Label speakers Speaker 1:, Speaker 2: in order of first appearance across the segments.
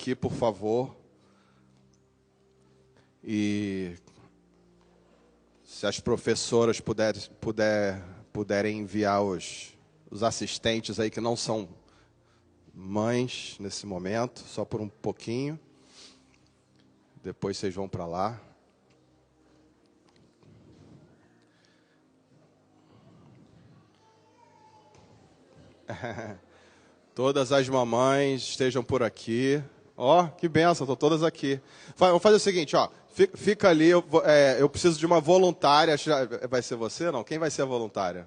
Speaker 1: aqui, por favor. E se as professoras puderem enviar os assistentes aí que não são mães nesse momento, só por um pouquinho. Depois vocês vão para lá. Todas as mamães estejam por aqui. Ó, que benção, estão todas aqui. Vamos fazer o seguinte, ó. Fica ali, eu preciso de uma voluntária. Vai ser você, não? Quem vai ser a voluntária?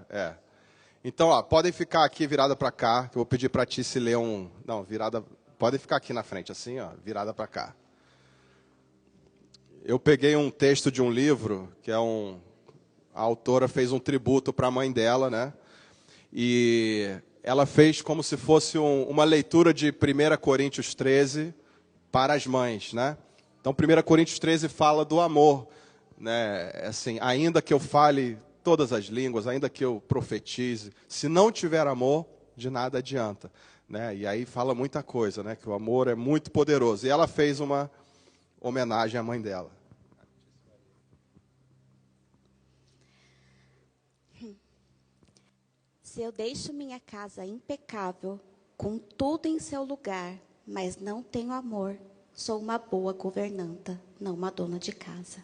Speaker 1: Então, ó, podem ficar aqui virada para cá, que eu vou pedir para ti se ler um... Não, virada... Podem ficar aqui na frente, assim, ó, virada para cá. Eu peguei um texto de um livro, que é a autora fez um tributo para a mãe dela, né? E ela fez como se fosse uma leitura de 1 Coríntios 13 para as mães, né? Então, 1 Coríntios 13 fala do amor, né? Assim, ainda que eu fale todas as línguas, ainda que eu profetize, se não tiver amor, de nada adianta, né? E aí fala muita coisa, né? Que o amor é muito poderoso. E ela fez uma homenagem à mãe dela.
Speaker 2: Se eu deixo minha casa impecável, com tudo em seu lugar, mas não tenho amor, sou uma boa governanta, não uma dona de casa.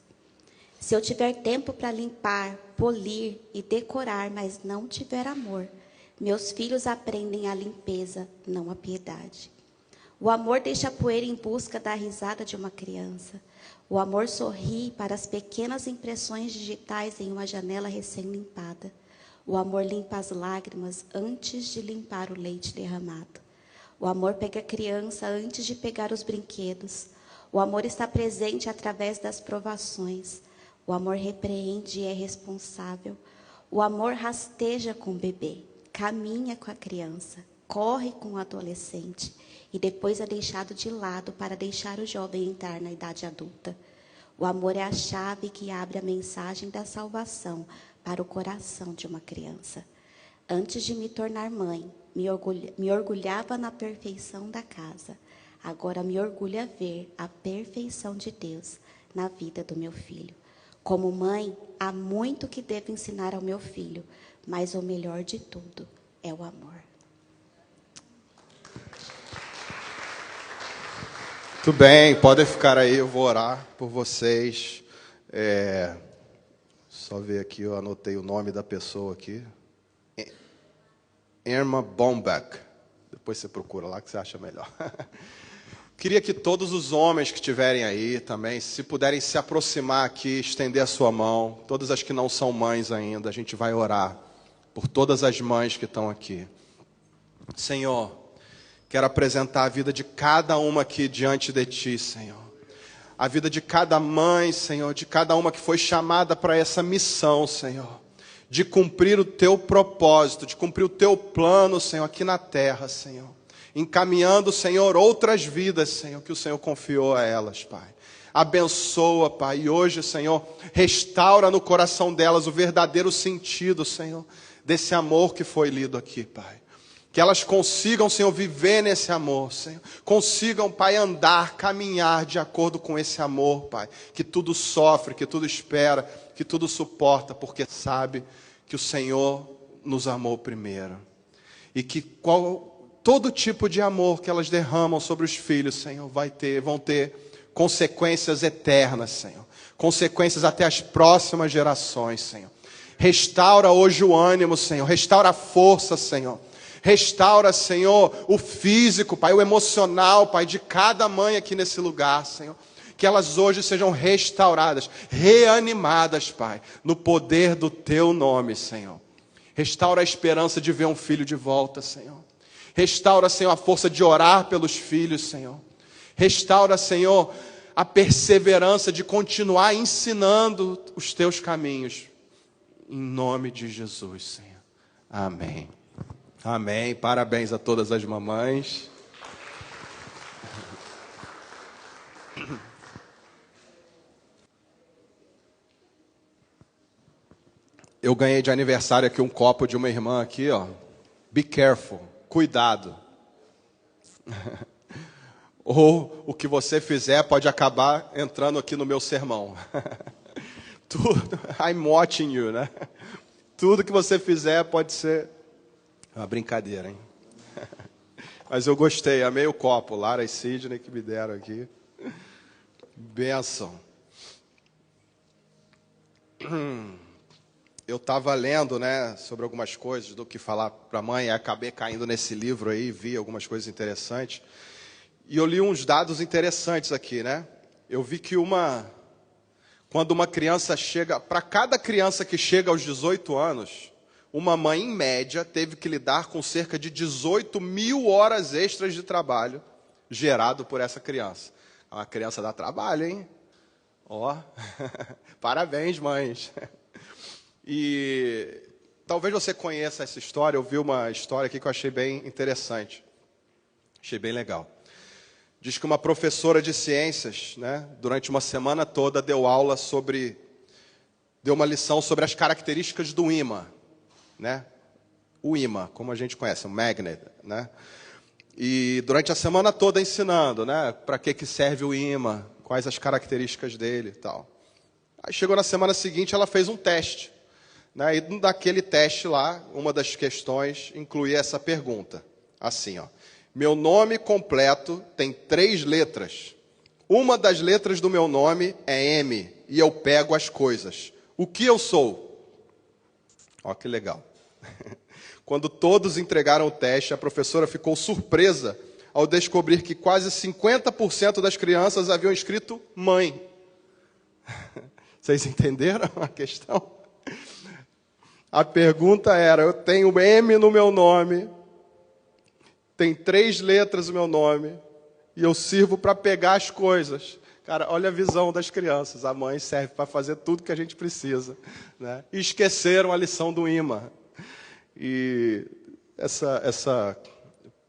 Speaker 2: Se eu tiver tempo para limpar, polir e decorar, mas não tiver amor, meus filhos aprendem a limpeza, não a piedade. O amor deixa poeira em busca da risada de uma criança. O amor sorri para as pequenas impressões digitais em uma janela recém-limpada. O amor limpa as lágrimas antes de limpar o leite derramado. O amor pega a criança antes de pegar os brinquedos. O amor está presente através das provações. O amor repreende e é responsável. O amor rasteja com o bebê, caminha com a criança, corre com o adolescente e depois é deixado de lado para deixar o jovem entrar na idade adulta. O amor é a chave que abre a mensagem da salvação para o coração de uma criança. Antes de me tornar mãe, me orgulhava na perfeição da casa. Agora me orgulha ver a perfeição de Deus na vida do meu filho. Como mãe, há muito que devo ensinar ao meu filho, mas o melhor de tudo é o amor.
Speaker 1: Muito bem, podem ficar aí, eu vou orar por vocês. Só ver aqui, eu anotei o nome da pessoa aqui. Irma Bombach. Depois você procura lá que você acha melhor. Queria que todos os homens que estiverem aí também, se puderem se aproximar aqui, estender a sua mão. Todas as que não são mães ainda, a gente vai orar por todas as mães que estão aqui. Senhor, quero apresentar a vida de cada uma aqui diante de Ti, Senhor. A vida de cada mãe, Senhor, de cada uma que foi chamada para essa missão, Senhor. De cumprir o Teu propósito, de cumprir o Teu plano, Senhor, aqui na terra, Senhor. Encaminhando, Senhor, outras vidas, Senhor, que o Senhor confiou a elas, Pai. Abençoa, Pai, e hoje, Senhor, restaura no coração delas o verdadeiro sentido, Senhor, desse amor que foi lido aqui, Pai. Que elas consigam, Senhor, viver nesse amor, Senhor. Consigam, Pai, andar, caminhar de acordo com esse amor, Pai. Que tudo sofre, que tudo espera, que tudo suporta, porque sabe que o Senhor nos amou primeiro. E que todo tipo de amor que elas derramam sobre os filhos, Senhor, vão ter consequências eternas, Senhor. Consequências até as próximas gerações, Senhor. Restaura hoje o ânimo, Senhor. Restaura a força, Senhor. Restaura, Senhor, o físico, Pai, o emocional, Pai, de cada mãe aqui nesse lugar, Senhor. Que elas hoje sejam restauradas, reanimadas, Pai, no poder do Teu nome, Senhor. Restaura a esperança de ver um filho de volta, Senhor. Restaura, Senhor, a força de orar pelos filhos, Senhor. Restaura, Senhor, a perseverança de continuar ensinando os Teus caminhos. Em nome de Jesus, Senhor. Amém. Amém. Parabéns a todas as mamães. Eu ganhei de aniversário aqui um copo de uma irmã aqui, ó. Be careful. Cuidado. ou o que você fizer pode acabar entrando aqui no meu sermão. Tudo, I'm watching you, né? Tudo que você fizer pode ser uma brincadeira, hein? Mas eu gostei, amei o copo. Lara e Sidney que me deram aqui. Benção. Eu estava lendo, né, sobre algumas coisas do que falar para a mãe, e acabei caindo nesse livro aí, vi algumas coisas interessantes. E eu li uns dados interessantes aqui, né? Eu vi que quando uma criança chega, para cada criança que chega aos 18 anos, uma mãe, em média, teve que lidar com cerca de 18 mil horas extras de trabalho gerado por essa criança. Uma criança dá trabalho, hein? Ó, parabéns, mães. E talvez você conheça essa história. Eu vi uma história aqui que eu achei bem interessante. Achei bem legal. Diz que uma professora de ciências, né, durante uma semana toda, deu uma lição sobre as características do ímã, né? O ímã, como a gente conhece, o magnet, né? E durante a semana toda ensinando, né, para que serve o ímã, quais as características dele e tal. Aí chegou na semana seguinte, ela fez um teste, né? E naquele teste lá, uma das questões incluía essa pergunta, assim, ó: meu nome completo tem 3 letras. Uma das letras do meu nome é M e eu pego as coisas. O que eu sou? Ó, que legal. Quando todos entregaram o teste, a professora ficou surpresa ao descobrir que quase 50% das crianças haviam escrito mãe. Vocês entenderam a questão? A pergunta era: eu tenho M no meu nome, tem 3 letras o meu nome, e eu sirvo para pegar as coisas. Cara, olha a visão das crianças. A mãe serve para fazer tudo que a gente precisa, né? E esqueceram a lição do ímã. E essa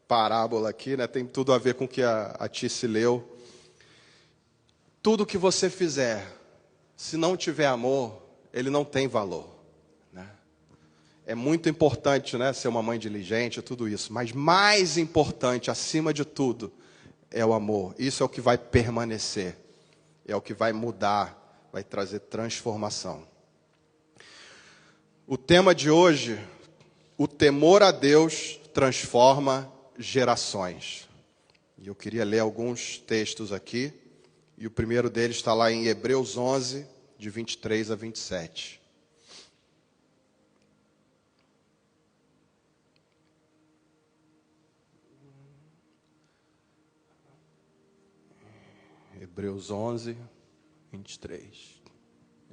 Speaker 1: parábola aqui, né, tem tudo a ver com o que a Tice leu. Tudo que você fizer, se não tiver amor, ele não tem valor, né? É muito importante, né, ser uma mãe diligente, tudo isso. Mas mais importante, acima de tudo, é o amor. Isso é o que vai permanecer. É o que vai mudar, vai trazer transformação. O tema de hoje: o temor a Deus transforma gerações. E eu queria ler alguns textos aqui. E o primeiro deles está lá em Hebreus 11, de 23 a 27. Hebreus 11, 23.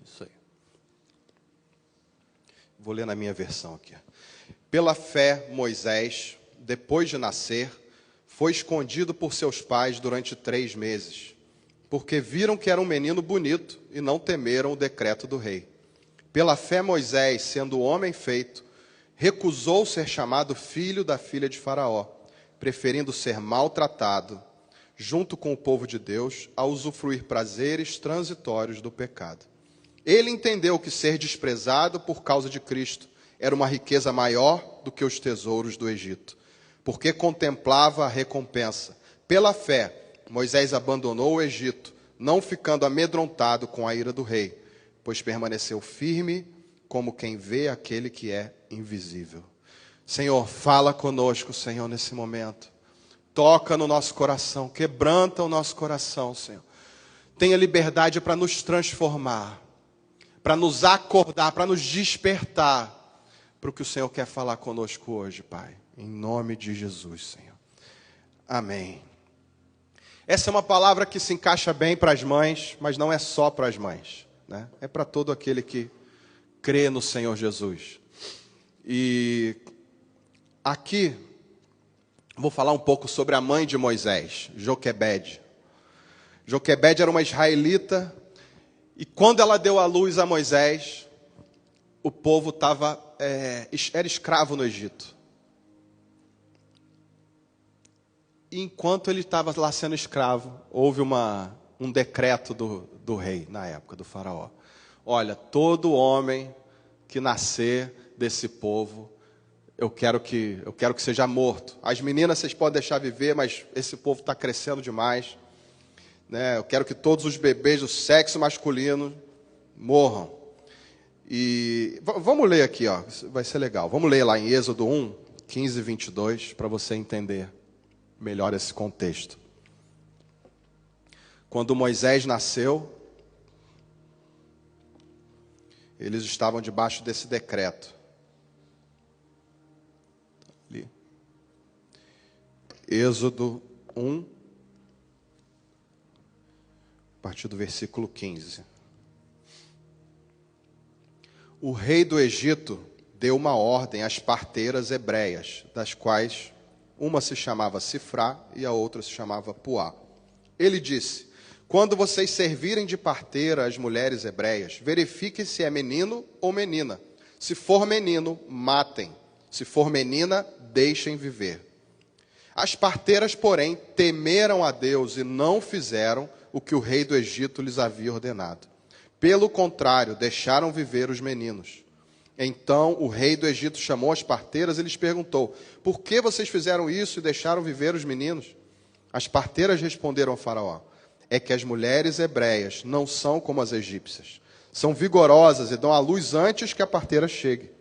Speaker 1: Isso aí. Vou ler na minha versão aqui. Pela fé, Moisés, depois de nascer, foi escondido por seus pais durante 3 meses, porque viram que era um menino bonito e não temeram o decreto do rei. Pela fé, Moisés, sendo homem feito, recusou ser chamado filho da filha de Faraó, preferindo ser maltratado junto com o povo de Deus, a usufruir prazeres transitórios do pecado. Ele entendeu que ser desprezado por causa de Cristo era uma riqueza maior do que os tesouros do Egito, porque contemplava a recompensa. Pela fé, Moisés abandonou o Egito, não ficando amedrontado com a ira do rei, pois permaneceu firme como quem vê aquele que é invisível. Senhor, fala conosco, Senhor, nesse momento. Toca no nosso coração, quebranta o nosso coração, Senhor. Tenha liberdade para nos transformar, para nos acordar, para nos despertar para o que o Senhor quer falar conosco hoje, Pai. Em nome de Jesus, Senhor. Amém. Essa é uma palavra que se encaixa bem para as mães, mas não é só para as mães, né? É para todo aquele que crê no Senhor Jesus. E aqui vou falar um pouco sobre a mãe de Moisés, Joquebede. Joquebede era uma israelita, e quando ela deu à luz a Moisés, o povo era escravo no Egito. E enquanto ele estava lá sendo escravo, houve um decreto do rei, na época, do faraó. Olha, todo homem que nascer desse povo eu quero que seja morto. As meninas vocês podem deixar viver, mas esse povo está crescendo demais. Né? Eu quero que todos os bebês do sexo masculino morram. E vamos ler aqui, ó, vai ser legal. Vamos ler lá em Êxodo 1, 15 e 22, para você entender melhor esse contexto. Quando Moisés nasceu, eles estavam debaixo desse decreto. Ali. Êxodo 1, a partir do versículo 15. O rei do Egito deu uma ordem às parteiras hebreias, das quais uma se chamava Sifrá e a outra se chamava Puá. Ele disse: quando vocês servirem de parteira às mulheres hebreias, verifiquem se é menino ou menina. Se for menino, matem. Se for menina, deixem viver. As parteiras, porém, temeram a Deus e não fizeram o que o rei do Egito lhes havia ordenado. Pelo contrário, deixaram viver os meninos. Então o rei do Egito chamou as parteiras e lhes perguntou: por que vocês fizeram isso e deixaram viver os meninos? As parteiras responderam ao faraó: é que as mulheres hebreias não são como as egípcias. São vigorosas e dão à luz antes que a parteira chegue.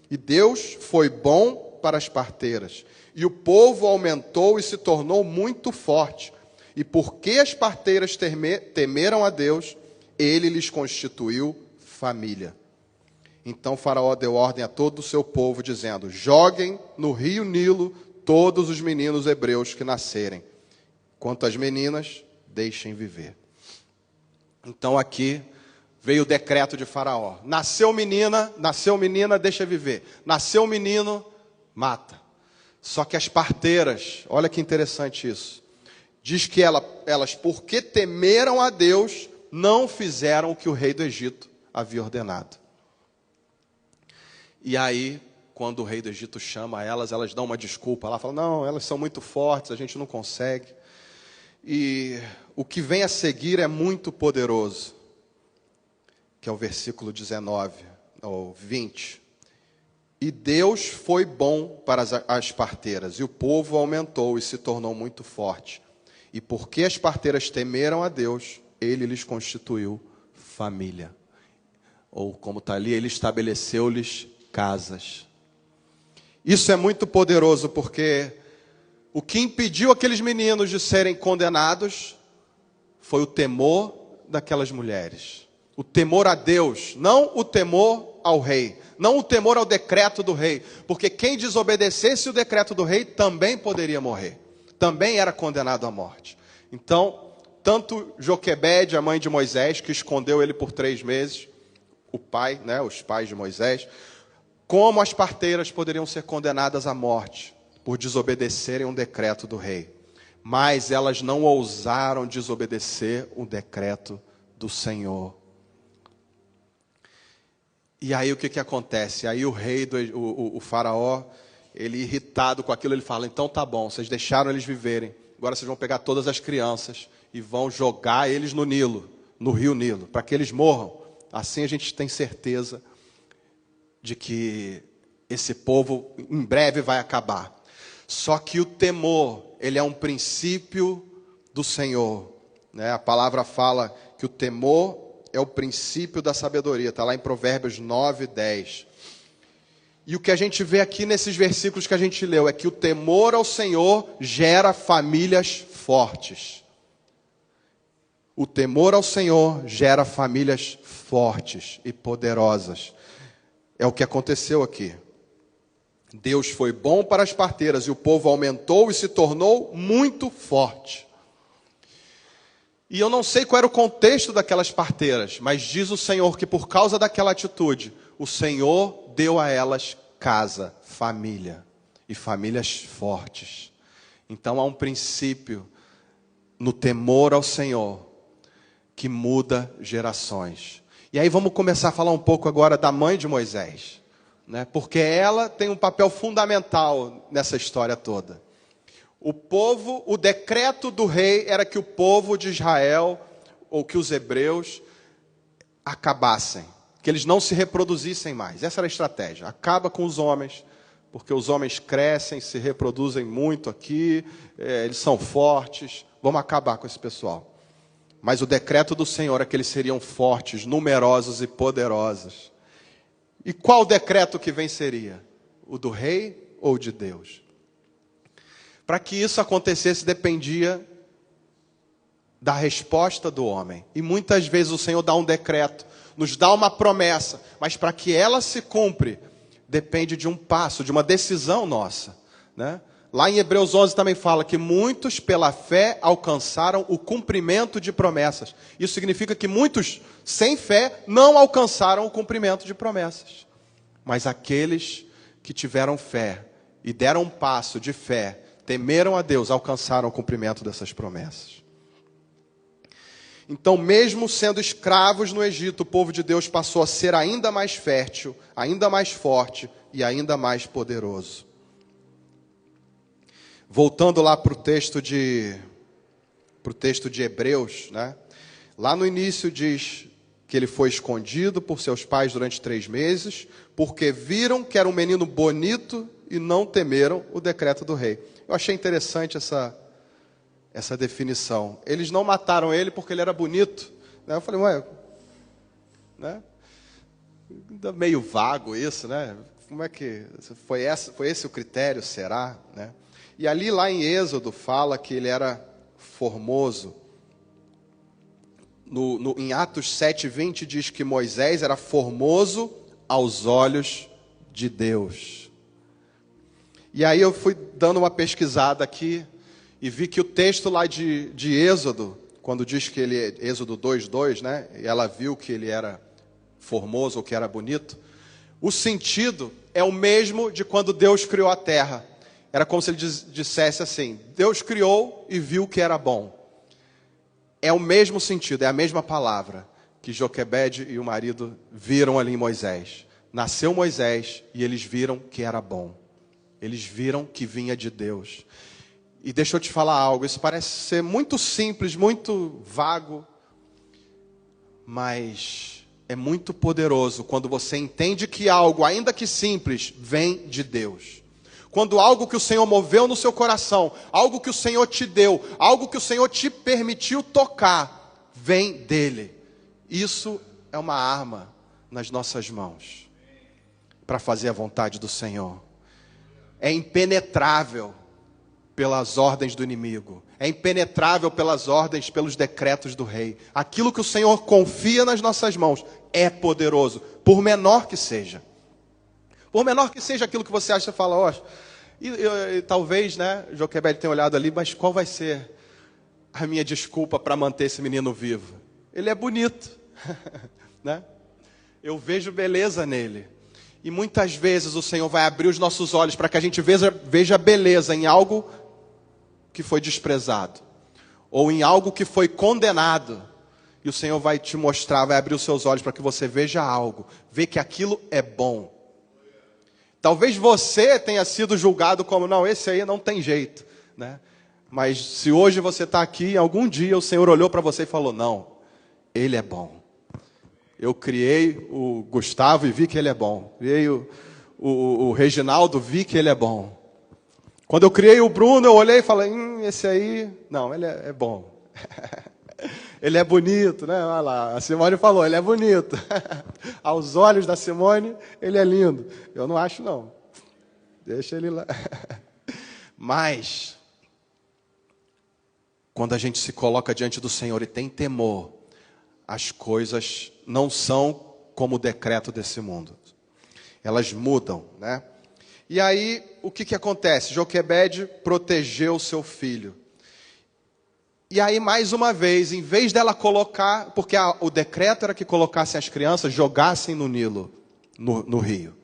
Speaker 1: E Deus foi bom para as parteiras. E o povo aumentou e se tornou muito forte. E porque as parteiras temeram a Deus, ele lhes constituiu família. Então Faraó deu ordem a todo o seu povo, dizendo: joguem no rio Nilo todos os meninos hebreus que nascerem. Quanto às meninas, deixem viver. Então aqui veio o decreto de Faraó. Nasceu menina, deixa viver. Nasceu menino, mata. Só que as parteiras, olha que interessante isso. Diz que elas, porque temeram a Deus, não fizeram o que o rei do Egito havia ordenado. E aí, quando o rei do Egito chama elas, elas dão uma desculpa. Ela fala: não, elas são muito fortes, a gente não consegue. E o que vem a seguir é muito poderoso, que é o versículo 19, ou 20. E Deus foi bom para as parteiras, e o povo aumentou e se tornou muito forte. E porque as parteiras temeram a Deus, ele lhes constituiu família. Ou como está ali, ele estabeleceu-lhes casas. Isso é muito poderoso, porque o que impediu aqueles meninos de serem condenados foi o temor daquelas mulheres. O temor a Deus, não o temor ao rei, não o temor ao decreto do rei, porque quem desobedecesse o decreto do rei também poderia morrer, também era condenado à morte. Então, tanto Joquebede, a mãe de Moisés, que escondeu ele por 3 meses, o pai, né, os pais de Moisés, como as parteiras poderiam ser condenadas à morte por desobedecerem um decreto do rei. Mas elas não ousaram desobedecer o decreto do Senhor. E aí o que acontece? Aí o rei, o faraó, ele irritado com aquilo, ele fala: então tá bom, vocês deixaram eles viverem, agora vocês vão pegar todas as crianças e vão jogar eles no Nilo, no rio Nilo, para que eles morram. Assim a gente tem certeza de que esse povo em breve vai acabar. Só que o temor, ele é um princípio do Senhor, né? A palavra fala que o temor é o princípio da sabedoria. Está lá em Provérbios 9, 10. E o que a gente vê aqui nesses versículos que a gente leu é que o temor ao Senhor gera famílias fortes. O temor ao Senhor gera famílias fortes e poderosas. É o que aconteceu aqui. Deus foi bom para as parteiras e o povo aumentou e se tornou muito forte. E eu não sei qual era o contexto daquelas parteiras, mas diz o Senhor que por causa daquela atitude, o Senhor deu a elas casa, família e famílias fortes. Então há um princípio no temor ao Senhor que muda gerações. E aí vamos começar a falar um pouco agora da mãe de Moisés, né? Porque ela tem um papel fundamental nessa história toda. O povo, o decreto do rei era que o povo de Israel, ou que os hebreus, acabassem, que eles não se reproduzissem mais. Essa era a estratégia. Acaba com os homens, porque os homens crescem, se reproduzem muito aqui, eles são fortes, vamos acabar com esse pessoal. Mas o decreto do Senhor é que eles seriam fortes, numerosos e poderosos. E qual decreto que venceria? O do rei ou de Deus? Para que isso acontecesse dependia da resposta do homem. E muitas vezes o Senhor dá um decreto, nos dá uma promessa, mas para que ela se cumpra, depende de um passo, de uma decisão nossa, né? Lá em Hebreus 11 também fala que muitos pela fé alcançaram o cumprimento de promessas. Isso significa que muitos sem fé não alcançaram o cumprimento de promessas. Mas aqueles que tiveram fé e deram um passo de fé, temeram a Deus, alcançaram o cumprimento dessas promessas. Então, mesmo sendo escravos no Egito, o povo de Deus passou a ser ainda mais fértil, ainda mais forte e ainda mais poderoso. Voltando lá para o texto de Hebreus, né? Lá no início diz que ele foi escondido por seus pais durante 3 meses, porque viram que era um menino bonito e não temeram o decreto do rei. Eu achei interessante essa definição. Eles não mataram ele porque ele era bonito, né? Eu falei, ué, né? Meio vago isso, né? Como é que foi esse o critério, será, né? E ali lá em Êxodo fala que ele era formoso. Em Atos 7:20 diz que Moisés era formoso aos olhos de Deus. E aí eu fui dando uma pesquisada aqui e vi que o texto lá de Êxodo, quando diz que ele, Êxodo 2:2, né? E ela viu que ele era formoso ou que era bonito, o sentido é o mesmo de quando Deus criou a terra. Era como se ele dissesse assim, Deus criou e viu que era bom. É o mesmo sentido, é a mesma palavra que Joquebede e o marido viram ali em Moisés. Nasceu Moisés e eles viram que era bom. Eles viram que vinha de Deus. E deixa eu te falar algo, isso parece ser muito simples, muito vago, mas é muito poderoso quando você entende que algo, ainda que simples, vem de Deus. Quando algo que o Senhor moveu no seu coração, algo que o Senhor te deu, algo que o Senhor te permitiu tocar, vem dele. Isso é uma arma nas nossas mãos para fazer a vontade do Senhor. É impenetrável pelas ordens do inimigo. É impenetrável pelas ordens, pelos decretos do rei. Aquilo que o Senhor confia nas nossas mãos é poderoso, por menor que seja. Por menor que seja aquilo que você acha, você fala, ó, e talvez, né, Joquebede tenha olhado ali, mas qual vai ser a minha desculpa para manter esse menino vivo? Ele é bonito, né? Eu vejo beleza nele. E muitas vezes o Senhor vai abrir os nossos olhos para que a gente veja beleza em algo que foi desprezado, ou em algo que foi condenado. E o Senhor vai te mostrar, vai abrir os seus olhos para que você veja algo, vê que aquilo é bom. Talvez você tenha sido julgado como, não, esse aí não tem jeito, né? Mas se hoje você está aqui, algum dia o Senhor olhou para você e falou, não, ele é bom. Eu criei o Gustavo e vi que ele é bom. Criei o Reginaldo, vi que ele é bom. Quando eu criei o Bruno, eu olhei e falei, esse aí, não, ele é bom. Ele é bonito, né? Olha lá, a Simone falou, ele é bonito. Aos olhos da Simone, ele é lindo. Eu não acho, não. Deixa ele lá. Mas, quando a gente se coloca diante do Senhor e tem temor, as coisas não são como o decreto desse mundo. Elas mudam, né? E aí, o que acontece? Joquebede protegeu seu filho. E aí, mais uma vez, em vez dela colocar, porque o decreto era que colocassem as crianças, jogassem no Nilo, no rio.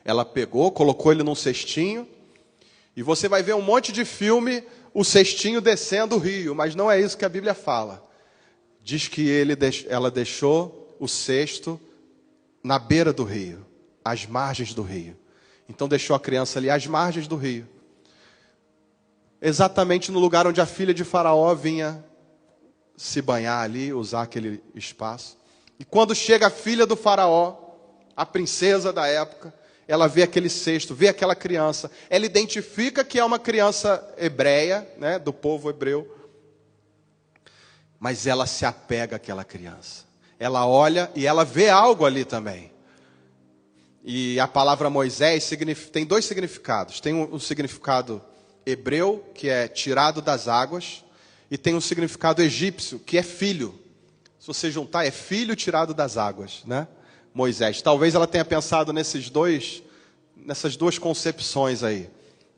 Speaker 1: Ela pegou, colocou ele num cestinho, e você vai ver um monte de filme, o cestinho descendo o rio, mas não é isso que a Bíblia fala. Diz que ela deixou o cesto na beira do rio, às margens do rio. Então deixou a criança ali às margens do rio. Exatamente no lugar onde a filha de Faraó vinha se banhar ali, usar aquele espaço. E quando chega a filha do Faraó, a princesa da época, ela vê aquele cesto, vê aquela criança, ela identifica que é uma criança hebreia, né, do povo hebreu, mas ela se apega àquela criança. Ela olha e ela vê algo ali também. E a palavra Moisés tem dois significados. Tem um significado hebreu, que é tirado das águas, e tem um significado egípcio, que é filho. Se você juntar, é filho tirado das águas, né? Moisés. Talvez ela tenha pensado nessas duas concepções aí,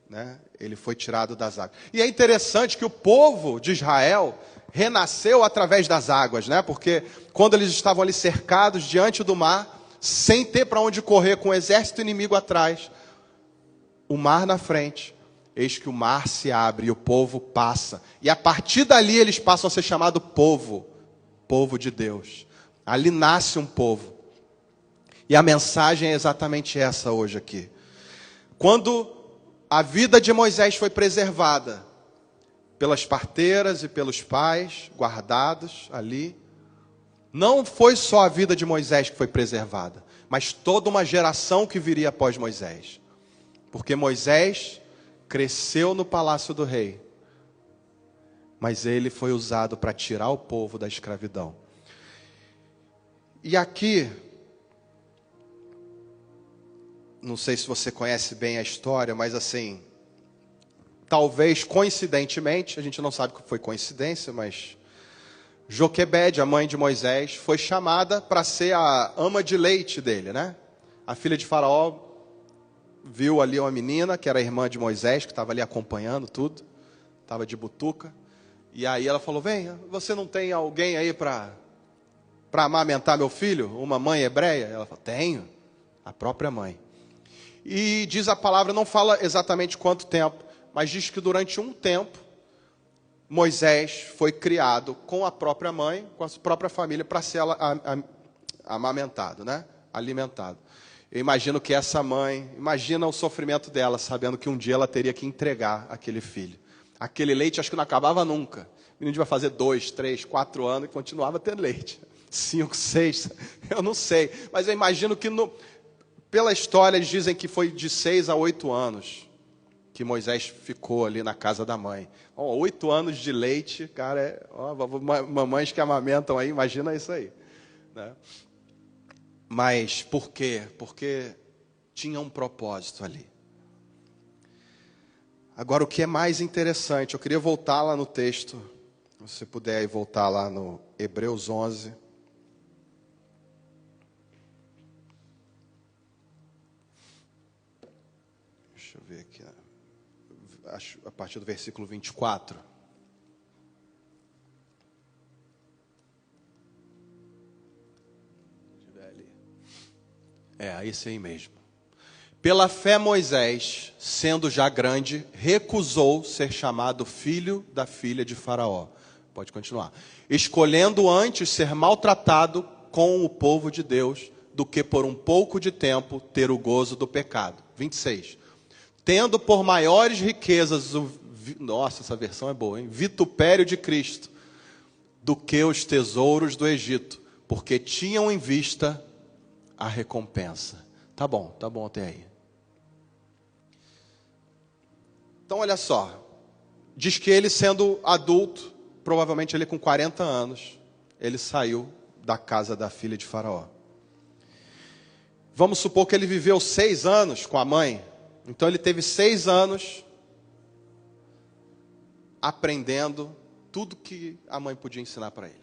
Speaker 1: né? Ele foi tirado das águas. E é interessante que o povo de Israel renasceu através das águas, né? Porque quando eles estavam ali cercados diante do mar, sem ter para onde correr, com o exército inimigo atrás, o mar na frente, eis que o mar se abre e o povo passa. E a partir dali eles passam a ser chamados povo de Deus. Ali nasce um povo. E a mensagem é exatamente essa hoje aqui. Quando a vida de Moisés foi preservada pelas parteiras e pelos pais, guardados ali, não foi só a vida de Moisés que foi preservada, mas toda uma geração que viria após Moisés. Porque Moisés cresceu no palácio do rei, mas ele foi usado para tirar o povo da escravidão. E aqui, não sei se você conhece bem a história, mas assim, talvez coincidentemente, a gente não sabe que foi coincidência, mas Joquebede, a mãe de Moisés, foi chamada para ser a ama de leite dele, né? A filha de Faraó viu ali uma menina, que era a irmã de Moisés, que estava ali acompanhando tudo, estava de butuca, e aí ela falou, venha, você não tem alguém aí para amamentar meu filho? Uma mãe hebreia? Ela falou, tenho, a própria mãe. E diz a palavra, não fala exatamente quanto tempo, mas diz que durante um tempo, Moisés foi criado com a própria mãe, com a própria família, para ser amamentado, né? Alimentado. Eu imagino que essa mãe, imagina o sofrimento dela, sabendo que um dia ela teria que entregar aquele filho. Aquele leite acho que não acabava nunca. O menino vai fazer 2, 3, 4 anos e continuava tendo leite. 5, 6, eu não sei. Mas eu imagino que, pela história, eles dizem que foi de 6 a 8 anos que Moisés ficou ali na casa da mãe. 8 anos de leite, cara, mamães que amamentam aí, imagina isso aí, né? Mas por quê? Porque tinha um propósito ali. Agora, o que é mais interessante, eu queria voltar lá no texto, se você puder aí voltar lá no Hebreus 11. Deixa eu ver aqui, acho, a partir do versículo 24. É, esse aí mesmo. Pela fé Moisés, sendo já grande, recusou ser chamado filho da filha de Faraó. Pode continuar. Escolhendo antes ser maltratado com o povo de Deus, do que por um pouco de tempo ter o gozo do pecado. 26. Tendo por maiores riquezas, nossa, essa versão é boa, hein? Vitupério de Cristo, do que os tesouros do Egito, porque tinham em vista a recompensa. Tá bom até aí. Então, olha só. Diz que ele, sendo adulto, provavelmente ele com 40 anos, ele saiu da casa da filha de Faraó. Vamos supor que ele viveu 6 anos com a mãe. Então, ele teve 6 anos aprendendo tudo que a mãe podia ensinar para ele.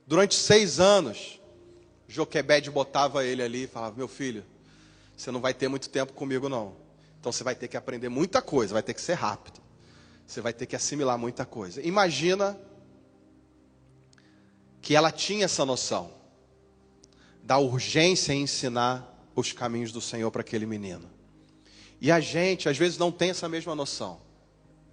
Speaker 1: Durante 6 anos, Joquebede botava ele ali e falava, meu filho, você não vai ter muito tempo comigo não. Então você vai ter que aprender muita coisa, vai ter que ser rápido. Você vai ter que assimilar muita coisa. Imagina que ela tinha essa noção da urgência em ensinar os caminhos do Senhor para aquele menino. E a gente, às vezes, não tem essa mesma noção.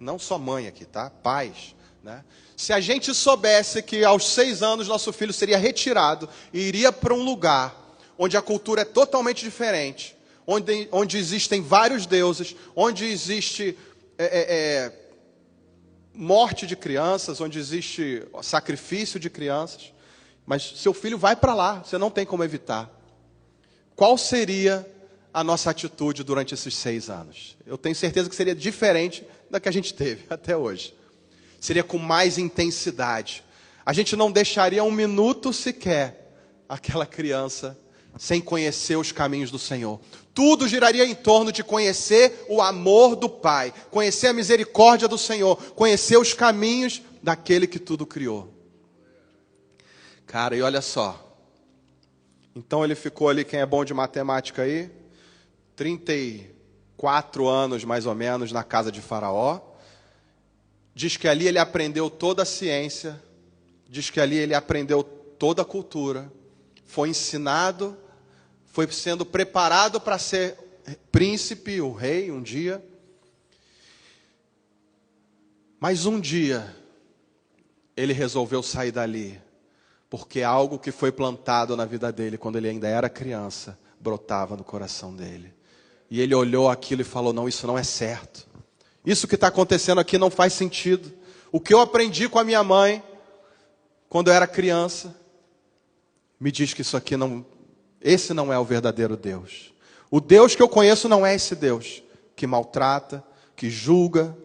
Speaker 1: Não só mãe aqui, tá? Pais, né? Se a gente soubesse que aos 6 anos nosso filho seria retirado e iria para um lugar onde a cultura é totalmente diferente, onde existem vários deuses, onde existe morte de crianças, onde existe sacrifício de crianças, mas seu filho vai para lá, você não tem como evitar. Qual seria a nossa atitude durante esses 6 anos. Eu tenho certeza que seria diferente da que a gente teve até hoje. Seria com mais intensidade. A gente não deixaria um minuto sequer aquela criança sem conhecer os caminhos do Senhor. Tudo giraria em torno de conhecer o amor do Pai, conhecer a misericórdia do Senhor, conhecer os caminhos daquele que tudo criou. Cara, e olha só. Então ele ficou ali, quem é bom de matemática aí, 34 anos mais ou menos na casa de Faraó. Diz que ali ele aprendeu toda a ciência, diz que ali ele aprendeu toda a cultura, foi ensinado, foi sendo preparado para ser príncipe, o rei, um dia. Mas um dia, ele resolveu sair dali, porque algo que foi plantado na vida dele, quando ele ainda era criança, brotava no coração dele. E ele olhou aquilo e falou, não, isso não é certo. Isso que está acontecendo aqui não faz sentido. O que eu aprendi com a minha mãe, quando eu era criança, me diz que isso aqui não... Esse não é o verdadeiro Deus. O Deus que eu conheço não é esse Deus que maltrata, que julga,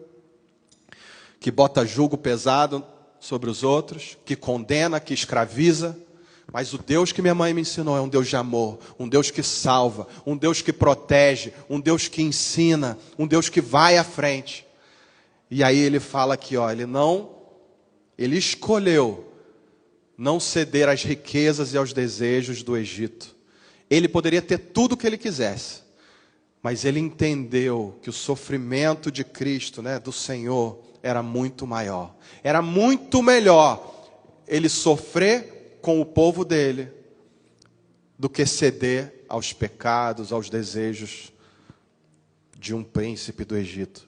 Speaker 1: que bota jugo pesado sobre os outros, que condena, que escraviza. Mas o Deus que minha mãe me ensinou é um Deus de amor, um Deus que salva, um Deus que protege, um Deus que ensina, um Deus que vai à frente. E aí ele fala aqui, ó, ele escolheu não ceder às riquezas e aos desejos do Egito. Ele poderia ter tudo o que ele quisesse, mas ele entendeu que o sofrimento de Cristo, né, do Senhor, era muito maior. Era muito melhor ele sofrer com o povo dele do que ceder aos pecados, aos desejos de um príncipe do Egito.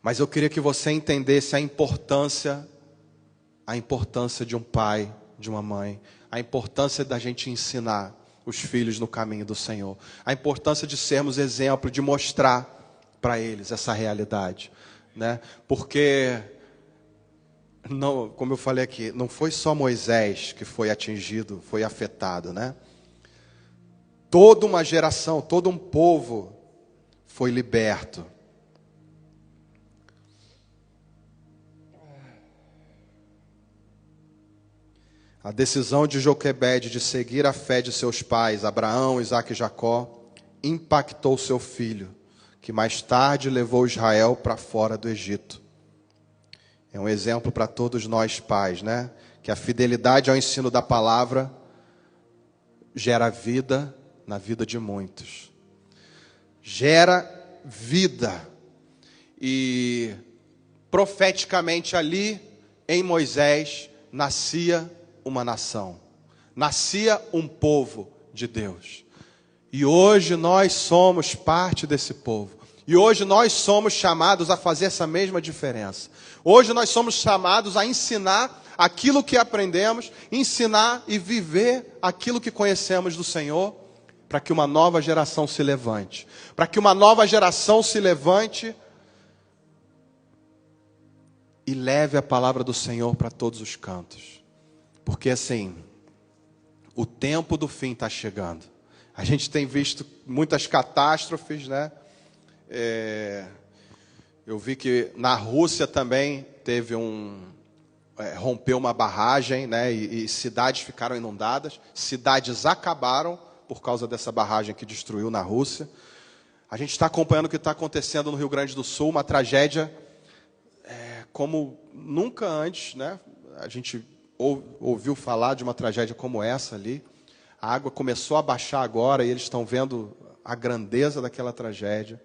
Speaker 1: Mas eu queria que você entendesse a importância de um pai, de uma mãe, a importância da gente ensinar os filhos no caminho do Senhor, a importância de sermos exemplo, de mostrar para eles essa realidade, né? Porque, não, como eu falei aqui, não foi só Moisés que foi atingido, foi afetado, né? Toda uma geração, todo um povo foi liberto. A decisão de Joquebede de seguir a fé de seus pais, Abraão, Isaque e Jacó, impactou seu filho, que mais tarde levou Israel para fora do Egito. É um exemplo para todos nós pais, né? Que a fidelidade ao ensino da palavra gera vida na vida de muitos. Gera vida. E profeticamente ali, em Moisés, nascia uma nação, nascia um povo de Deus. E hoje nós somos parte desse povo. E hoje nós somos chamados a fazer essa mesma diferença. Hoje nós somos chamados a ensinar aquilo que aprendemos, ensinar e viver aquilo que conhecemos do Senhor, para que uma nova geração se levante. Para que uma nova geração se levante e leve a palavra do Senhor para todos os cantos. Porque assim, o tempo do fim está chegando. A gente tem visto muitas catástrofes, né? Eu vi que na Rússia também teve rompeu uma barragem, né? E cidades ficaram inundadas. Cidades acabaram por causa dessa barragem que destruiu na Rússia. A gente está acompanhando o que está acontecendo no Rio Grande do Sul, uma tragédia como nunca antes, né? A gente ouviu falar de uma tragédia como essa ali. A água começou a baixar agora e eles estão vendo a grandeza daquela tragédia.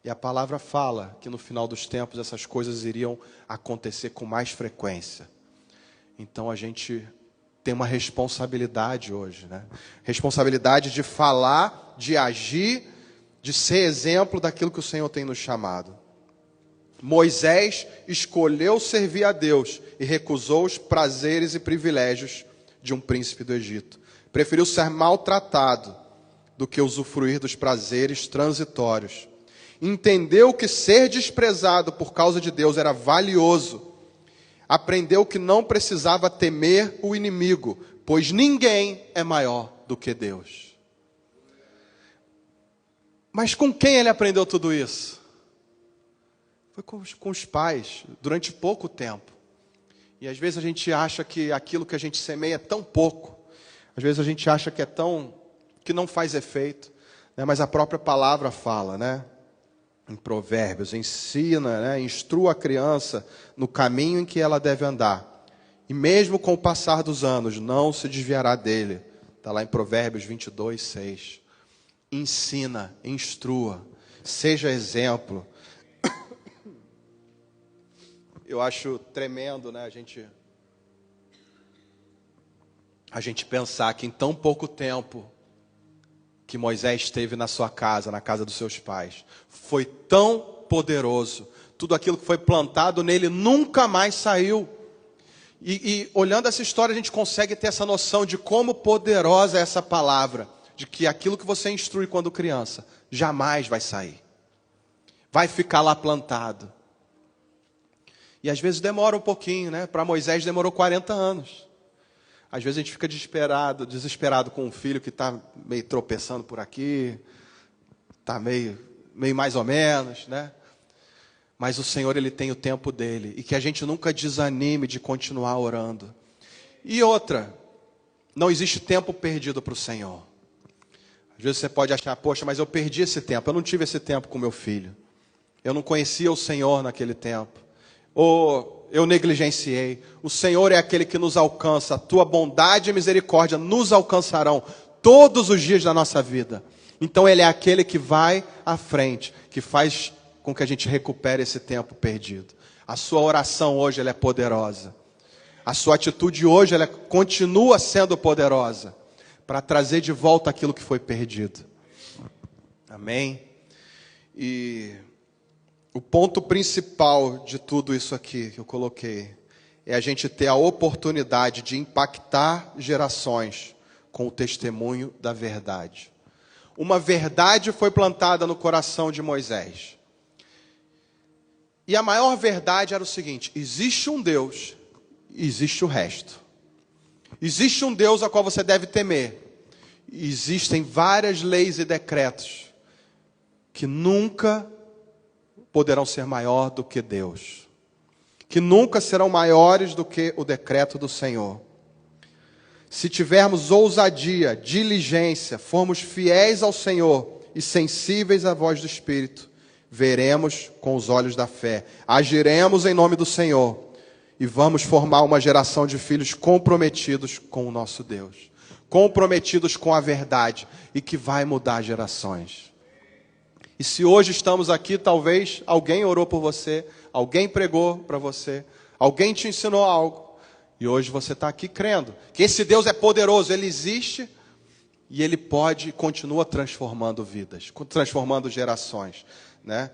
Speaker 1: E a palavra fala que no final dos tempos essas coisas iriam acontecer com mais frequência. Então a gente tem uma responsabilidade hoje, né? Responsabilidade de falar, de agir, de ser exemplo daquilo que o Senhor tem nos chamado. Moisés escolheu servir a Deus e recusou os prazeres e privilégios de um príncipe do Egito. Preferiu ser maltratado do que usufruir dos prazeres transitórios. Entendeu que ser desprezado por causa de Deus era valioso. Aprendeu que não precisava temer o inimigo, pois ninguém é maior do que Deus. Mas com quem ele aprendeu tudo isso? Foi com os pais, durante pouco tempo. E às vezes a gente acha que aquilo que a gente semeia é tão pouco. Às vezes a gente acha que que não faz efeito, né? Mas a própria palavra fala, né? Em Provérbios, ensina, né? Instrua a criança no caminho em que ela deve andar. E mesmo com o passar dos anos, não se desviará dele. Está lá em Provérbios 22, 6. Ensina, instrua, seja exemplo. Eu acho tremendo, né? A gente pensar que em tão pouco tempo que Moisés esteve na sua casa, na casa dos seus pais, foi tão poderoso. Tudo aquilo que foi plantado nele nunca mais saiu. E olhando essa história, a gente consegue ter essa noção de como poderosa é essa palavra. De que aquilo que você instrui quando criança, jamais vai sair. Vai ficar lá plantado. E às vezes demora um pouquinho, né? Para Moisés demorou 40 anos. Às vezes a gente fica desesperado com um filho que está meio tropeçando por aqui, está meio mais ou menos, né? Mas o Senhor, Ele tem o tempo dele. E que a gente nunca desanime de continuar orando. E outra, não existe tempo perdido para o Senhor. Às vezes você pode achar, poxa, mas eu perdi esse tempo. Eu não tive esse tempo com meu filho. Eu não conhecia o Senhor naquele tempo. Ou eu negligenciei. O Senhor é aquele que nos alcança. A tua bondade e misericórdia nos alcançarão todos os dias da nossa vida. Então Ele é aquele que vai à frente, que faz com que a gente recupere esse tempo perdido. A sua oração hoje ela é poderosa. A sua atitude hoje ela continua sendo poderosa para trazer de volta aquilo que foi perdido. Amém? E o ponto principal de tudo isso aqui que eu coloquei é a gente ter a oportunidade de impactar gerações com o testemunho da verdade. Uma verdade foi plantada no coração de Moisés. E a maior verdade era o seguinte: existe um Deus, existe o resto. Existe um Deus a qual você deve temer. Existem várias leis e decretos que nunca poderão ser maior do que Deus. Que nunca serão maiores do que o decreto do Senhor. Se tivermos ousadia, diligência, formos fiéis ao Senhor e sensíveis à voz do Espírito, veremos com os olhos da fé, agiremos em nome do Senhor e vamos formar uma geração de filhos comprometidos com o nosso Deus, comprometidos com a verdade e que vai mudar gerações. E se hoje estamos aqui, talvez alguém orou por você, alguém pregou para você, alguém te ensinou algo e hoje você está aqui crendo que esse Deus é poderoso, Ele existe e Ele pode e continua transformando vidas, transformando gerações, né?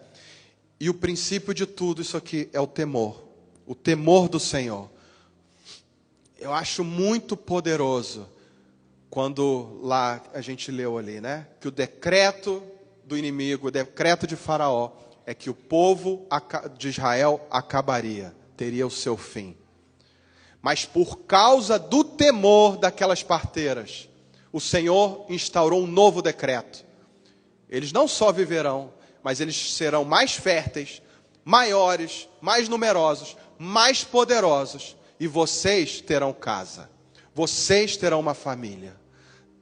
Speaker 1: E o princípio de tudo isso aqui é o temor do Senhor. Eu acho muito poderoso quando lá a gente leu ali, né? Que o decreto do inimigo, o decreto de Faraó é que o povo de Israel acabaria, teria o seu fim. Mas por causa do temor daquelas parteiras, o Senhor instaurou um novo decreto. Eles não só viverão, mas eles serão mais férteis, maiores, mais numerosos, mais poderosos. E vocês terão casa. Vocês terão uma família.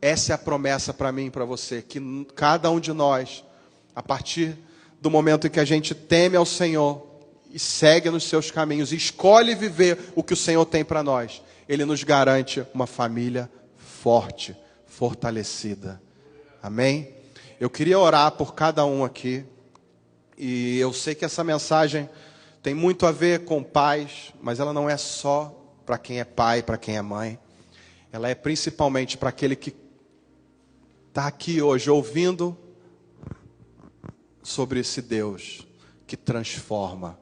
Speaker 1: Essa é a promessa para mim e para você. Que cada um de nós, a partir do momento em que a gente teme ao Senhor e segue nos seus caminhos, e escolhe viver o que o Senhor tem para nós, Ele nos garante uma família forte, fortalecida. Amém? Eu queria orar por cada um aqui. E eu sei que essa mensagem tem muito a ver com pais, mas ela não é só para quem é pai, para quem é mãe. Ela é principalmente para aquele que está aqui hoje ouvindo sobre esse Deus que transforma,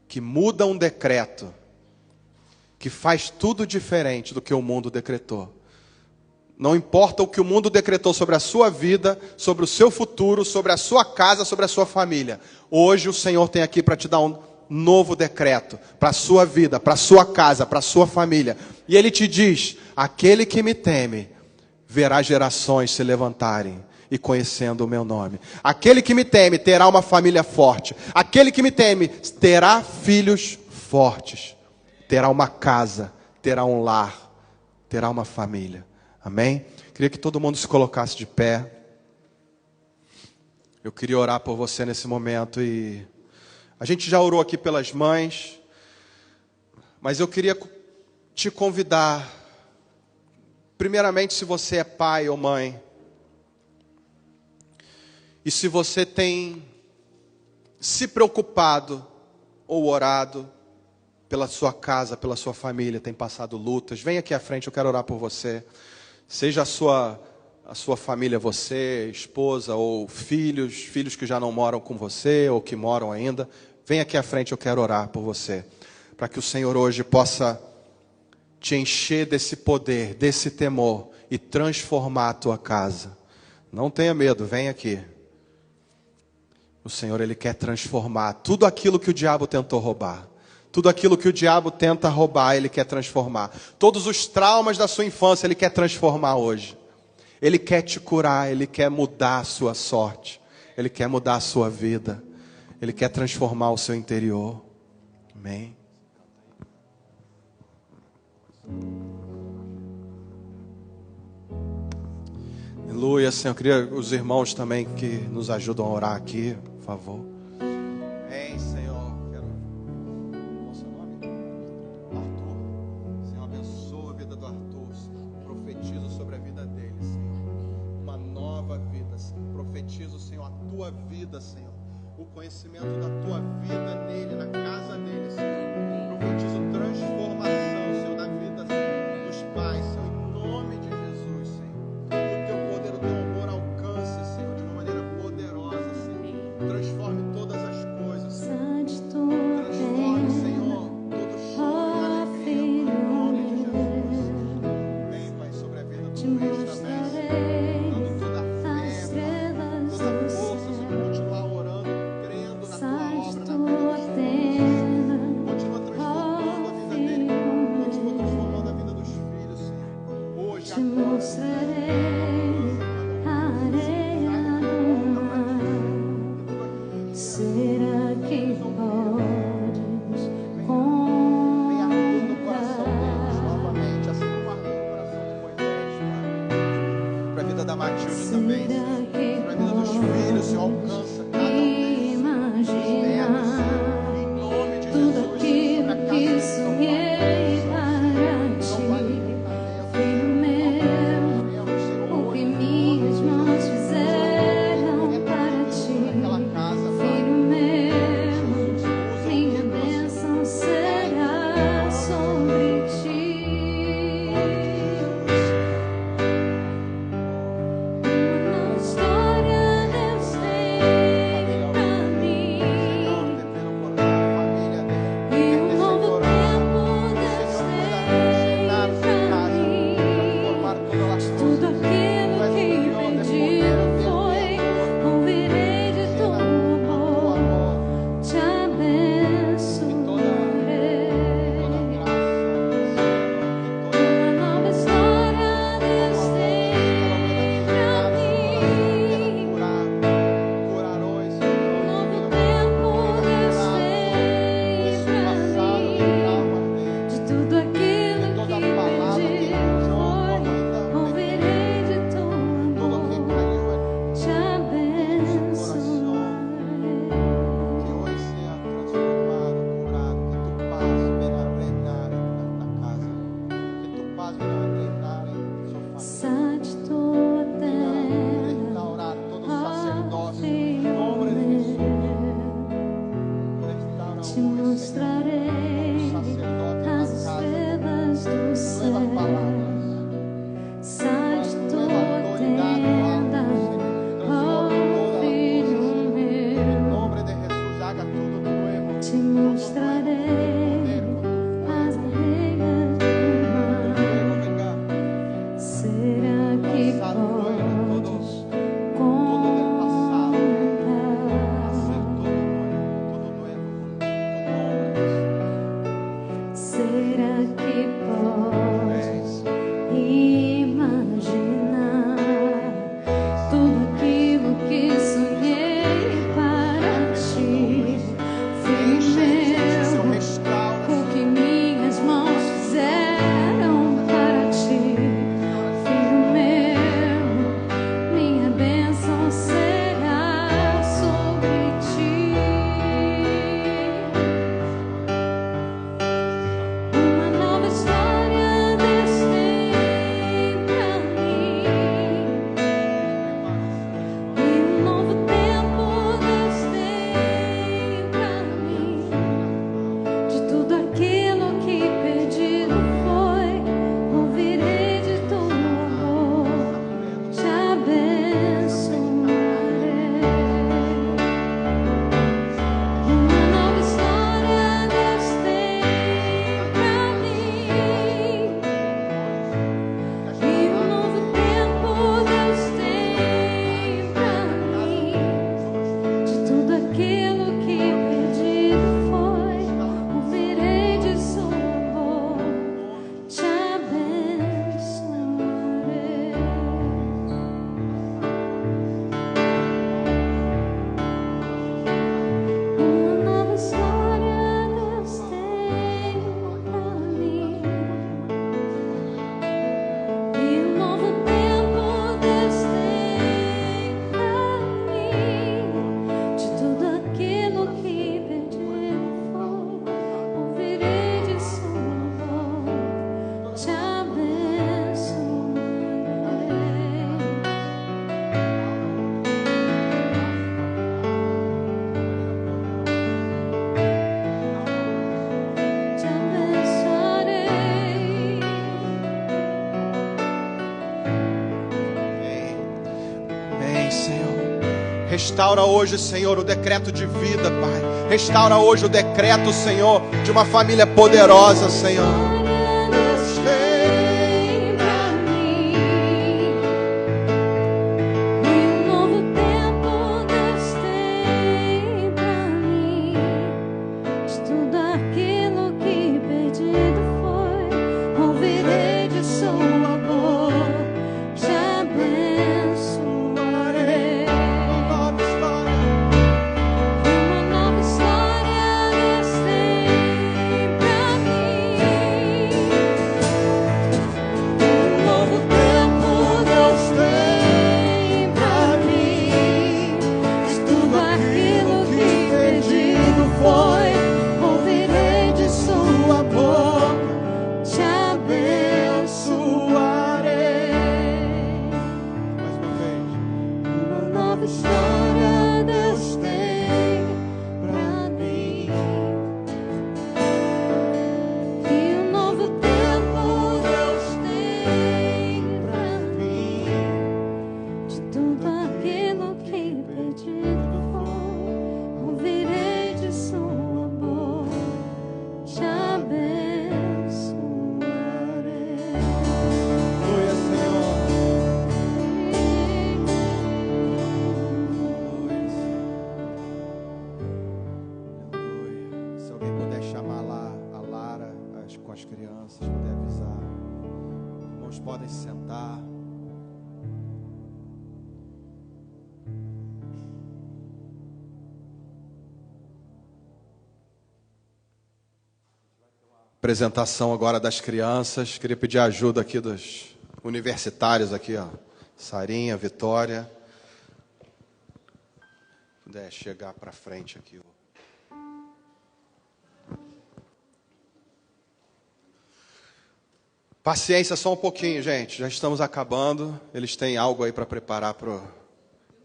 Speaker 1: que muda um decreto, que faz tudo diferente do que o mundo decretou. Não importa o que o mundo decretou sobre a sua vida, sobre o seu futuro, sobre a sua casa, sobre a sua família. Hoje o Senhor tem aqui para te dar um novo decreto para a sua vida, para a sua casa, para a sua família. E Ele te diz: aquele que me teme verá gerações se levantarem, e conhecendo o meu nome. Aquele que me teme terá uma família forte. Aquele que me teme terá filhos fortes. Terá uma casa, terá um lar, terá uma família. Amém? Queria que todo mundo se colocasse de pé. Eu queria orar por você nesse momento e a gente já orou aqui pelas mães, mas eu queria te convidar, primeiramente, se você é pai ou mãe, e se você tem se preocupado ou orado pela sua casa, pela sua família, tem passado lutas, vem aqui à frente, eu quero orar por você. Seja a sua família, você, esposa ou filhos que já não moram com você ou que moram ainda, vem aqui à frente, eu quero orar por você, para que o Senhor hoje possa te encher desse poder, desse temor e transformar a tua casa. Não tenha medo, vem aqui. O Senhor, Ele quer transformar tudo aquilo que o diabo tentou roubar. Tudo aquilo que o diabo tenta roubar, Ele quer transformar. Todos os traumas da sua infância, Ele quer transformar hoje. Ele quer te curar, Ele quer mudar a sua sorte. Ele quer mudar a sua vida. Ele quer transformar o seu interior. Amém. Aleluia, Senhor. Eu queria os irmãos também que nos ajudam a orar aqui, por favor. Amém, Senhor. Qual o seu nome? Arthur. Senhor, abençoa a vida do Arthur, Senhor. Profetizo sobre a vida dele, Senhor. Uma nova vida, Senhor. Profetizo, Senhor, a tua vida, Senhor. O conhecimento da tua vida nele, na casa dele, Senhor. Profetizo transformação, Senhor, na vida dos pais, Senhor. Em nome de Jesus, Senhor. Que o teu poder, o teu amor alcance, Senhor, de uma maneira poderosa, Senhor. Transforme todas as coisas, Senhor. Transforme, Senhor, todo choro e alegria, em nome de Jesus. Vem, Pai, sobre a vida do Luiz também, Senhor. Dando toda a fé, Pai, toda a força, Senhor, continuar orando, crendo na tua obra, na vida dos filhos. Continua transformando a vida dele. Continua transformando a vida dos filhos, Senhor. Hoje, agora.
Speaker 3: Será que podes
Speaker 1: Vem ardendo o coração deles novamente, assim como ardeu o coração de Moisés, Pai. Para a vida da Matilde também, Senhor. Para a vida dos filhos, Senhor, alcança cada um deles, Senhor. Senhor. Em nome de
Speaker 3: tudo
Speaker 1: Jesus,
Speaker 3: aquilo
Speaker 1: sobre a
Speaker 3: que
Speaker 1: casa deles,
Speaker 3: sonhei para ti? Filho meu, o que minhas mãos fizeram para ti?
Speaker 1: aquela casa, Pai.
Speaker 3: Filho meu, minha bênção será sobre ti. Uma
Speaker 1: Restaura hoje, Senhor, o decreto de vida, Pai. Restaura hoje o decreto, Senhor, de uma família poderosa, Senhor.
Speaker 3: Deus tem pra mim, e um novo tempo Deus tem pra mim. De tudo aquilo que perdido foi, ouvirei de sua boca, te abençoarei. Uma nova história Deus tem pra mim. Um novo tempo Deus tem pra mim. De tudo aquilo que perdido foi, ouvirei de sua boca, te abençoarei.
Speaker 1: Mais uma vez.
Speaker 3: Uma nova história Deus tem pra mim, e um novo tempo Deus tem pra mim. De tudo aquilo que perdido foi, ouvirei de sua boca, te abençoarei.
Speaker 1: Aleluia, Senhor. Aleluia. Se alguém puder chamar lá a Lara com as crianças, puder avisar. Irmãos, podem se sentar. Apresentação agora das crianças. Queria pedir a ajuda aqui dos universitários aqui, ó. Sarinha, Vitória. Puder chegar para frente aqui. Paciência só um pouquinho, gente. Já estamos acabando. Eles têm algo aí para preparar pro.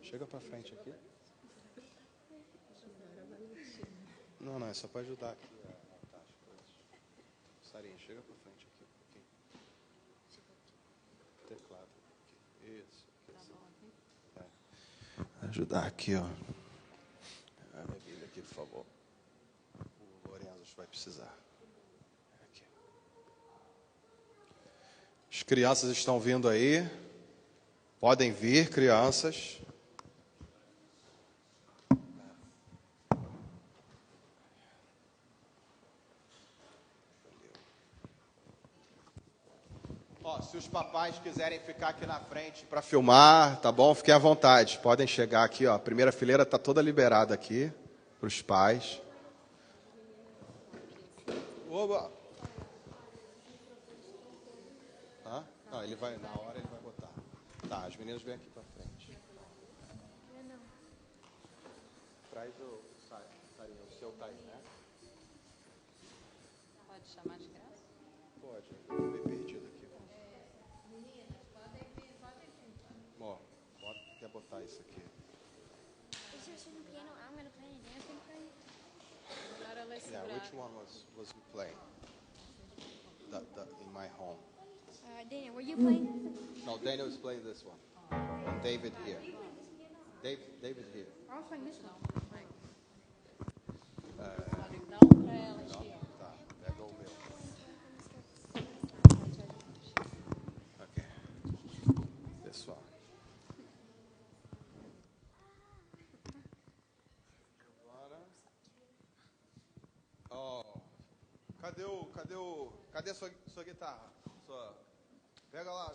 Speaker 1: Chega para frente aqui. Não, é só para ajudar aqui. Sarinha, chega para frente aqui um pouquinho. Teclado. Isso. Ajudar aqui, ó. A minha Bíblia aqui, por favor. O Lorenzo vai precisar. Aqui. As crianças estão vindo aí. Podem vir, crianças. Ó, se os papais quiserem ficar aqui na frente para filmar, tá bom? Fiquem à vontade. Podem chegar aqui, ó. A primeira fileira tá toda liberada aqui para os pais. Oba. Hã? Não, ele vai, na hora ele vai botar. Tá, as meninas vêm aqui para frente. Traz o Sarinha, o seu tá aí, né?
Speaker 4: Pode chamar de graça?
Speaker 1: Pode, eu meio perdido aqui. Ó, quer botar isso aqui?
Speaker 5: Is there some piano? I'm gonna play and dancing for you.
Speaker 4: Agora ela vai
Speaker 1: Yeah,
Speaker 4: segurar.
Speaker 1: which one was you playing? In my home.
Speaker 5: Daniel, were you playing?
Speaker 1: No, Daniel is playing this one. And David here. David here.
Speaker 4: Não, dá um pra ela aqui, ó.
Speaker 1: Tá, pega o meu. Ok. Pessoal. Agora. Oh. Cadê a sua guitarra? Pega lá.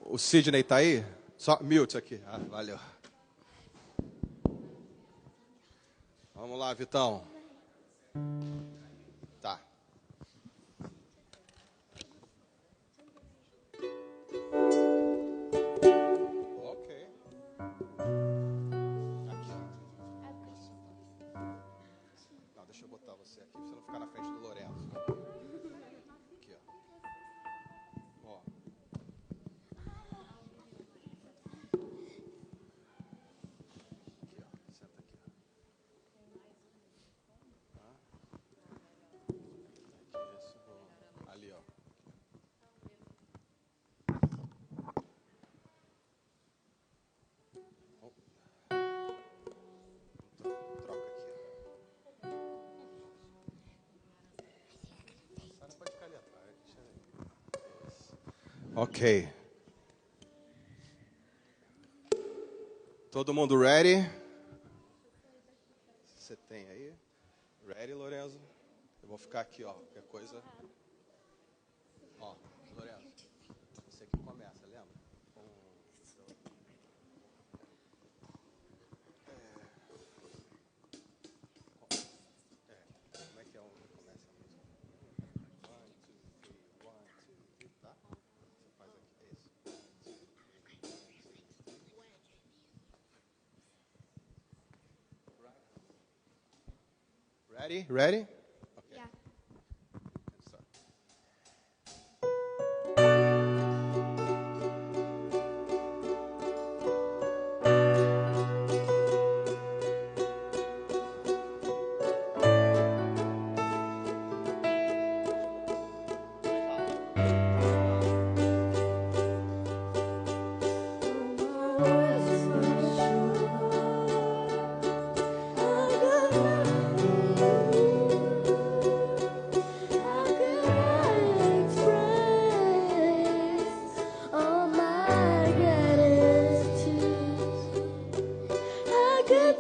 Speaker 1: O Sidney tá aí? Só mute aqui. Ah, valeu. Vamos lá, Vitão. Tá. Ok. Aqui. Não, deixa eu botar você aqui, pra você não ficar na frente do Lorenzo. Aqui, ó. Ó. Senta aqui. Aqui, isso. Ali, ó. Ok. Todo mundo ready? Você tem aí? Ready, Lorenzo? Eu vou ficar aqui, ó. Qualquer coisa. Ó, Lorenzo. Você que começa, lembra? Como é que é o começa a música? 1, 2, 3, 1, 2, 3, tá? Você faz aqui, é isso. Ready? Ready? Okay.
Speaker 5: Yeah.
Speaker 1: Let's start.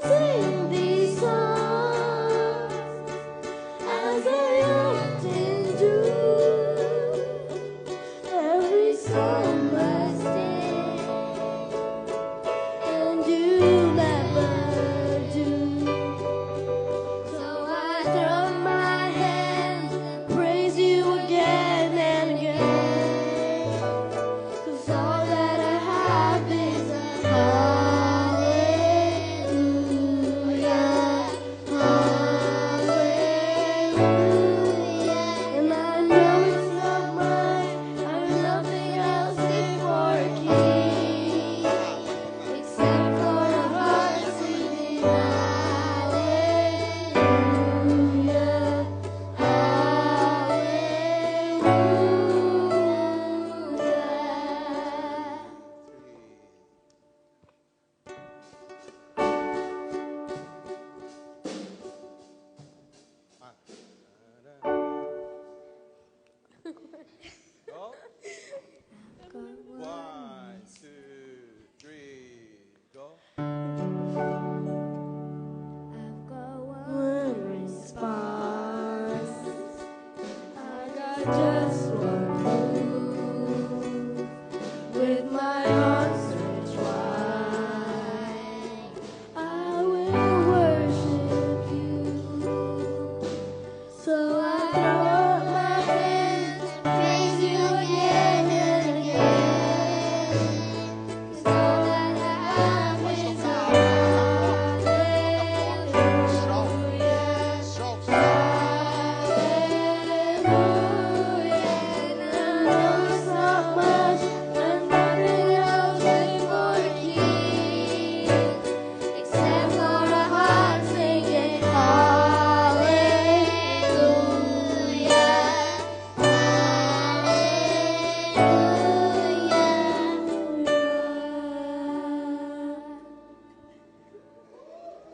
Speaker 3: Sing these songs as I often do. Every summer's day, and you never do. So I throw my hands and praise you again and again. 'Cause all that I have is a hallelujah, hallelujah. And I know it's not mine, I have nothing else fit for a king, except for a heart singing hallelujah, hallelujah.
Speaker 1: Go. 1, 2, 3, go.
Speaker 3: I've got one response. I got just one move. With my arms stretched wide, I will worship you. So I throw up my hands and praise you again and again. 'Cause all that I have is a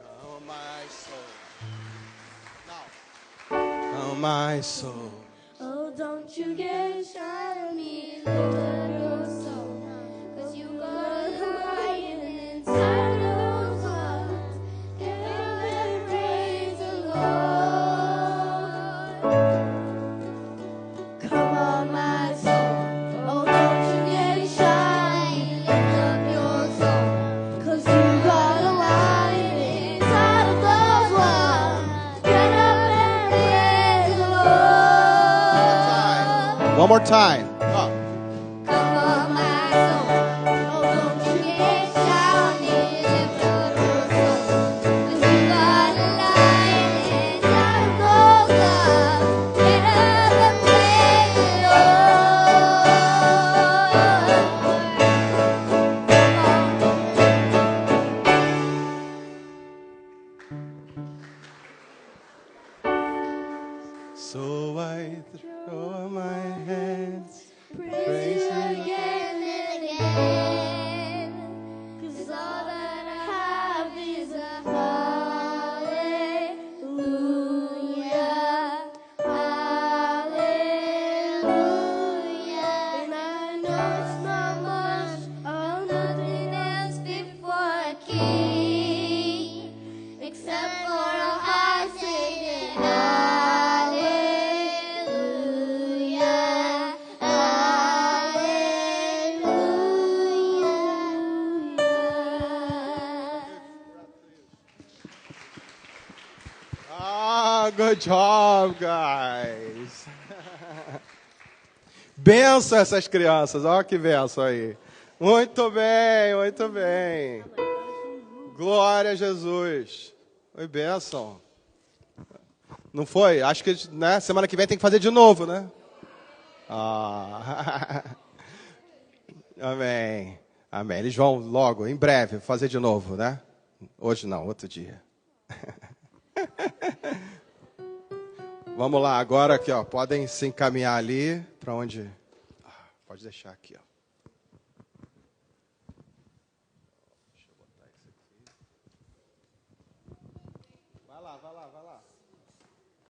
Speaker 1: Oh, my soul. Now. Oh, my soul.
Speaker 3: Oh, don't you get shy on me, lift up your soul. 'Cause you got a lion inside of those lungs. Get up and praise the Lord. Come on, my soul. Oh, don't you get shy, lift up your soul. 'Cause you got a lion inside of those lungs. Get up and praise the Lord.
Speaker 1: One more time. Up.
Speaker 3: Come on, my soul. Oh, don't you get shy on me, lift up your soul. 'Cause you got a lion inside of those lungs. Get up and praise the
Speaker 1: So I throw up my hands.
Speaker 3: Praise you again and again. 'Cause all that I have is a hallelujah, hallelujah. And I know
Speaker 1: Good job, guys. Benção essas crianças. Olha que benção aí. Muito bem, muito bem. Glória a Jesus. Foi benção. Não foi? Acho que né, semana que vem tem que fazer de novo, né? Ah. Amém. Amém. Eles vão logo, em breve, fazer de novo, né? Hoje não, outro dia. Vamos lá, agora aqui, ó. Podem se encaminhar ali para onde. Pode deixar aqui, ó. Deixa eu botar isso aqui. Vai lá, vai lá, vai lá.